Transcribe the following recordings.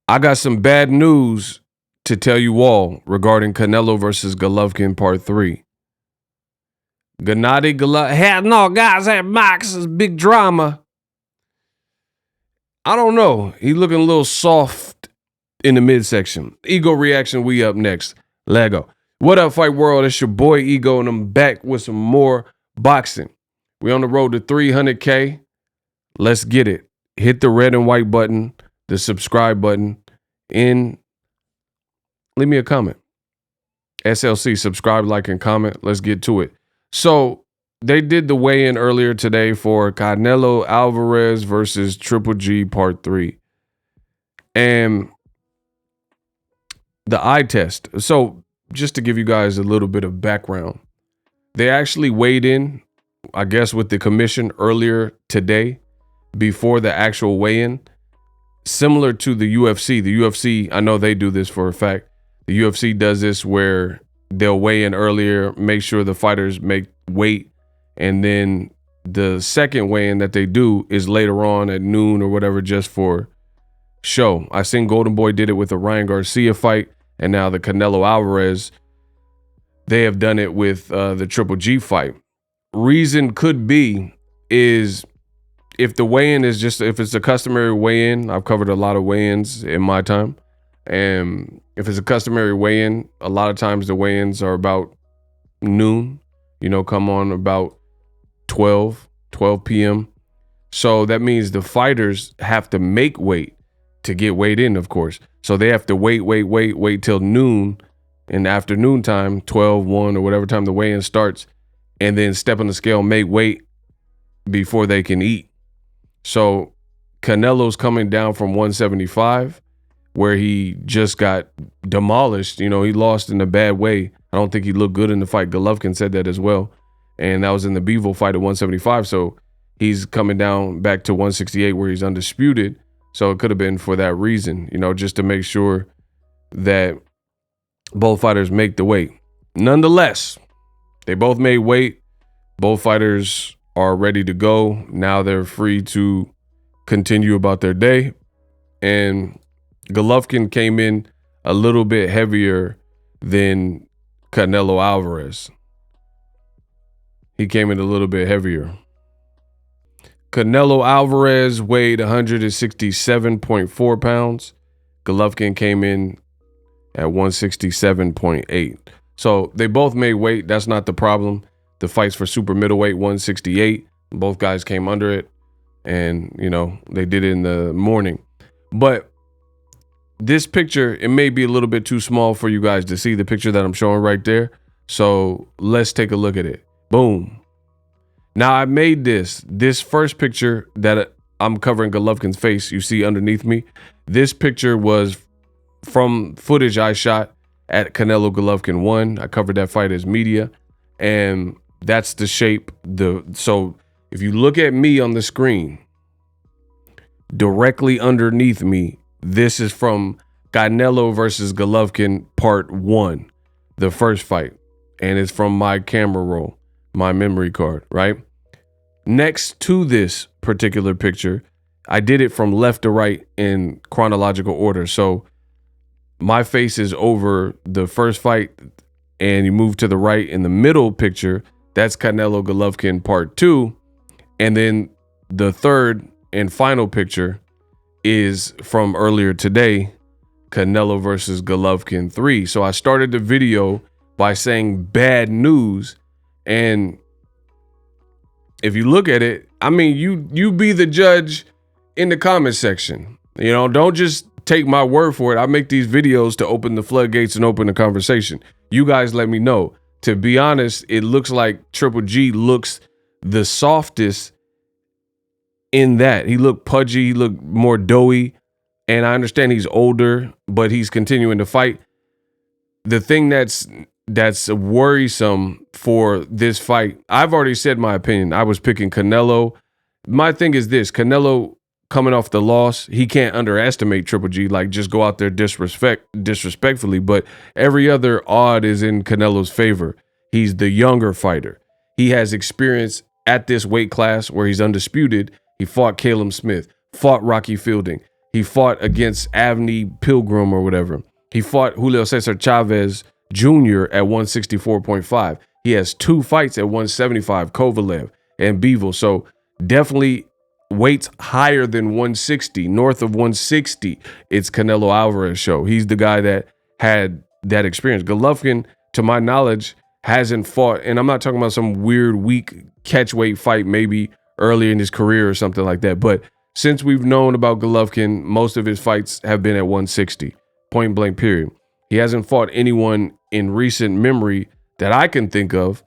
I got some bad news to tell you all regarding Canelo versus Golovkin Part 3. Gennady Golovkin, hell no, guys, that Max is big drama. I don't know. He looking a little soft in the midsection. Ego reaction, we up next. Lego. What up, Fight World? It's your boy Ego, and I'm back with some more boxing. We on the road to 300K. Let's get it. Hit the red and white button, the subscribe button, and leave me a comment. SLC, subscribe, like, and comment. Let's get to it. So they did the weigh-in earlier today for Canelo Alvarez versus Triple G Part 3. And the eye test. So just to give you guys a little bit of background, they actually weighed in, I guess, with the commission earlier today before the actual weigh-in. Similar to the UFC. The UFC, I know they do this for a fact. The UFC does this where they'll weigh in earlier, make sure the fighters make weight, and then the second weigh-in that they do is later on at noon or whatever, just for show. I seen Golden Boy did it with the Ryan Garcia fight, and now the Canelo Alvarez, they have done it with the Triple G fight. Reason could be is if the weigh-in is just, if it's a customary weigh-in, I've covered a lot of weigh-ins in my time, and if it's a customary weigh-in, a lot of times the weigh-ins are about noon, come on about 12 p.m. So that means the fighters have to make weight to get weighed in, of course. So they have to wait till noon, in the afternoon time, 12, 1, or whatever time the weigh-in starts, and then step on the scale, make weight before they can eat. So Canelo's coming down from 175, where he just got demolished. He lost in a bad way. I don't think he looked good in the fight. Golovkin said that as well. And that was in the Bivol fight at 175. So he's coming down back to 168 where he's undisputed. So it could have been for that reason, just to make sure that both fighters make the weight. Nonetheless, they both made weight. Both fighters are ready to go. Now they're free to continue about their day. And Golovkin came in a little bit heavier than Canelo Alvarez. He came in a little bit heavier. Canelo Alvarez weighed 167.4 pounds. Golovkin came in at 167.8. So they both made weight. That's not the problem. The fight's for super middleweight, 168. Both guys came under it. And, they did it in the morning. But this picture, it may be a little bit too small for you guys to see the picture that I'm showing right there. So let's take a look at it. Boom. Now I made this first picture that I'm covering Golovkin's face, you see underneath me. This picture was from footage I shot at Canelo Golovkin 1. I covered that fight as media, and that's the shape. So if you look at me on the screen, directly underneath me, this is from Canelo versus Golovkin Part 1, the first fight. And it's from my camera roll, my memory card, right? Next to this particular picture, I did it from left to right in chronological order. So my face is over the first fight, and you move to the right in the middle picture, that's Canelo Golovkin Part 2. And then the third and final picture is from earlier today, Canelo versus Golovkin 3. So I started the video by saying bad news, and if you look at it, I mean, you be the judge in the comment section. Don't just take my word for it. I make these videos to open the floodgates and open the conversation. You guys let me know. To be honest, it looks like Triple G looks the softest in that. He looked pudgy, he looked more doughy, and I understand he's older, but he's continuing to fight. The thing that's worrisome for this fight, I've already said my opinion. I was picking Canelo. My thing is this: Canelo coming off the loss, he can't underestimate Triple G, like just go out there disrespectfully, but every other odd is in Canelo's favor. He's the younger fighter. He has experience at this weight class where he's undisputed. He fought Caleb Smith, fought Rocky Fielding. He fought against Avni Pilgrim or whatever. He fought Julio Cesar Chavez Jr. at 164.5. He has 2 fights at 175, Kovalev and Bivol. So definitely weights higher than 160, north of 160. It's Canelo Alvarez show. He's the guy that had that experience. Golovkin, to my knowledge, hasn't fought, and I'm not talking about some weird, weak catchweight fight maybe earlier in his career or something like that. But since we've known about Golovkin, most of his fights have been at 160, point blank period. He hasn't fought anyone in recent memory that I can think of,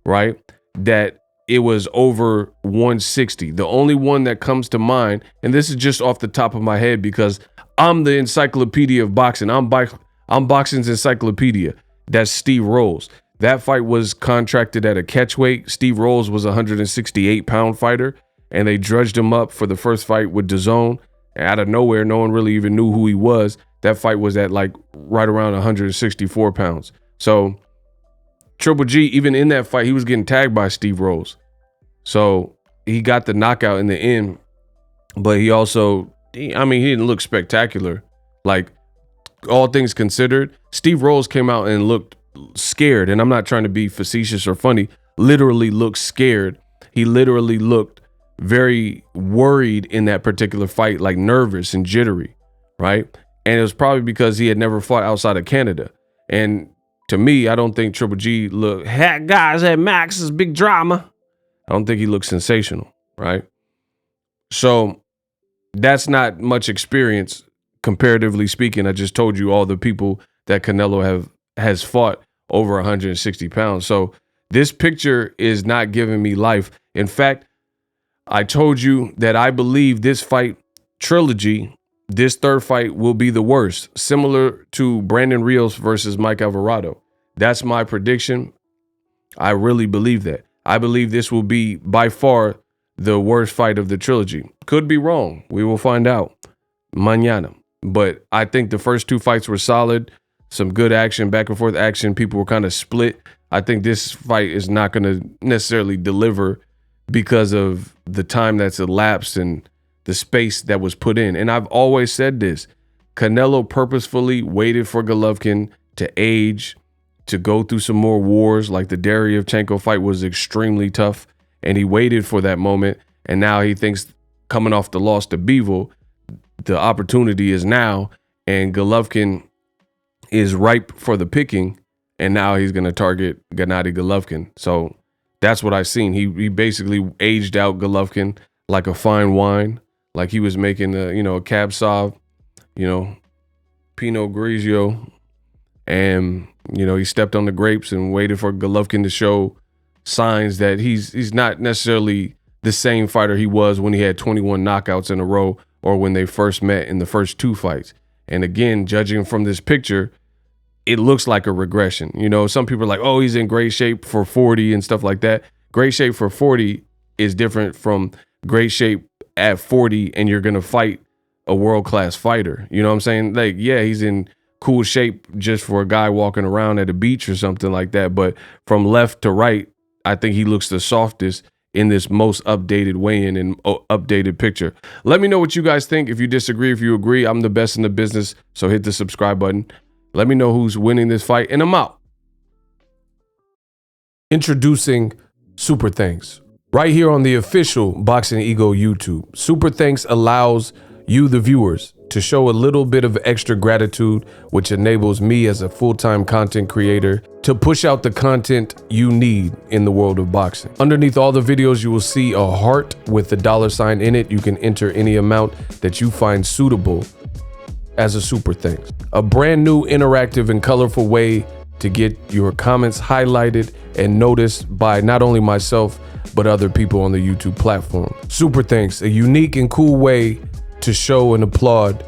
right, that it was over 160. The only one that comes to mind, and this is just off the top of my head because I'm the encyclopedia of boxing. I'm boxing's encyclopedia. That's Steve Rolls. That fight was contracted at a catchweight. Steve Rolls was a 168-pound fighter, and they drudged him up for the first fight with DAZN. Out of nowhere, no one really even knew who he was. That fight was at like right around 164 pounds. So Triple G, even in that fight, he was getting tagged by Steve Rolls. So he got the knockout in the end, but he also, he didn't look spectacular. Like, all things considered, Steve Rolls came out and looked scared, and I'm not trying to be facetious or funny, literally looked scared. He literally looked very worried in that particular fight, like nervous and jittery, right? And it was probably because he had never fought outside of Canada. And to me, I don't think Triple G looked, "Heck, guys, at Max is big drama." I don't think he looked sensational, right? So that's not much experience, comparatively speaking. I just told you all the people that Canelo has fought over 160 pounds. So this picture is not giving me life. In fact, I told you that I believe this fight trilogy, this third fight, will be the worst, similar to Brandon Rios versus Mike Alvarado. That's my prediction. I really believe that. I believe this will be by far the worst fight of the trilogy. Could be wrong. We will find out mañana. But I think the first 2 fights were solid. Some good action, back and forth action. People were kind of split. I think this fight is not going to necessarily deliver because of the time that's elapsed and the space that was put in. And I've always said this. Canelo purposefully waited for Golovkin to age, to go through some more wars. Like the Deryevchenko fight was extremely tough, and he waited for that moment. And now he thinks, coming off the loss to Bivol, the opportunity is now, and Golovkin is ripe for the picking, and now he's going to target Gennady Golovkin. So that's what I've seen. He basically aged out Golovkin like a fine wine, like he was making a Cab Sauv, Pinot Grigio, and he stepped on the grapes and waited for Golovkin to show signs that he's not necessarily the same fighter he was when he had 21 knockouts in a row, or when they first met in the first 2 fights. And again, judging from this picture, it looks like a regression. Some people are like, oh, he's in great shape for 40 and stuff like that. Great shape for 40 is different from great shape at 40 and you're going to fight a world-class fighter. You know what I'm saying? Like, yeah, he's in cool shape just for a guy walking around at a beach or something like that. But from left to right, I think he looks the softest in this most updated weigh-in and updated picture. Let me know what you guys think. If you disagree, if you agree, I'm the best in the business. So hit the subscribe button. Let me know who's winning this fight, and I'm out. Introducing Super Thanks. Right here on the official Boxing Ego YouTube. Super Thanks allows you, the viewers, to show a little bit of extra gratitude, which enables me as a full-time content creator to push out the content you need in the world of boxing. Underneath all the videos, you will see a heart with a $sign in it. You can enter any amount that you find suitable as a super thanks. A brand new, interactive, and colorful way to get your comments highlighted and noticed by not only myself, but other people on the YouTube platform. Super thanks, a unique and cool way to show and applaud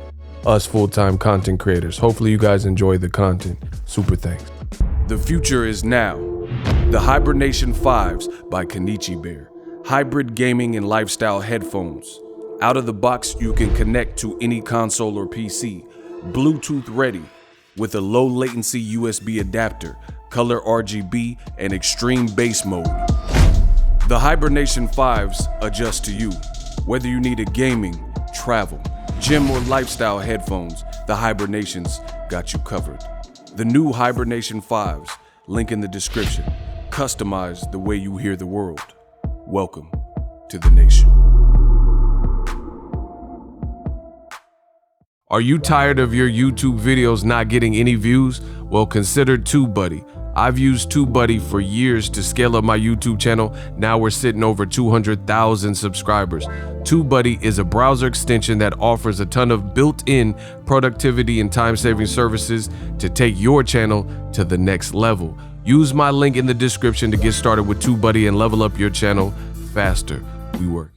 us full-time content creators. Hopefully you guys enjoy the content. Super thanks. The future is now. The Hibernation 5s by Kenichi Bear. Hybrid gaming and lifestyle headphones. Out of the box, you can connect to any console or PC. Bluetooth ready with a low latency USB adapter, color RGB, and extreme bass mode. The Hibernation 5s adjust to you. Whether you need a gaming, travel, gym or lifestyle headphones, the Hibernations got you covered. The new Hibernation 5s, link in the description. Customize the way you hear the world. Welcome to the nation. Are you tired of your YouTube videos not getting any views? Well, consider TubeBuddy. I've used TubeBuddy for years to scale up my YouTube channel. Now we're sitting over 200,000 subscribers. TubeBuddy is a browser extension that offers a ton of built-in productivity and time-saving services to take your channel to the next level. Use my link in the description to get started with TubeBuddy and level up your channel faster. We work.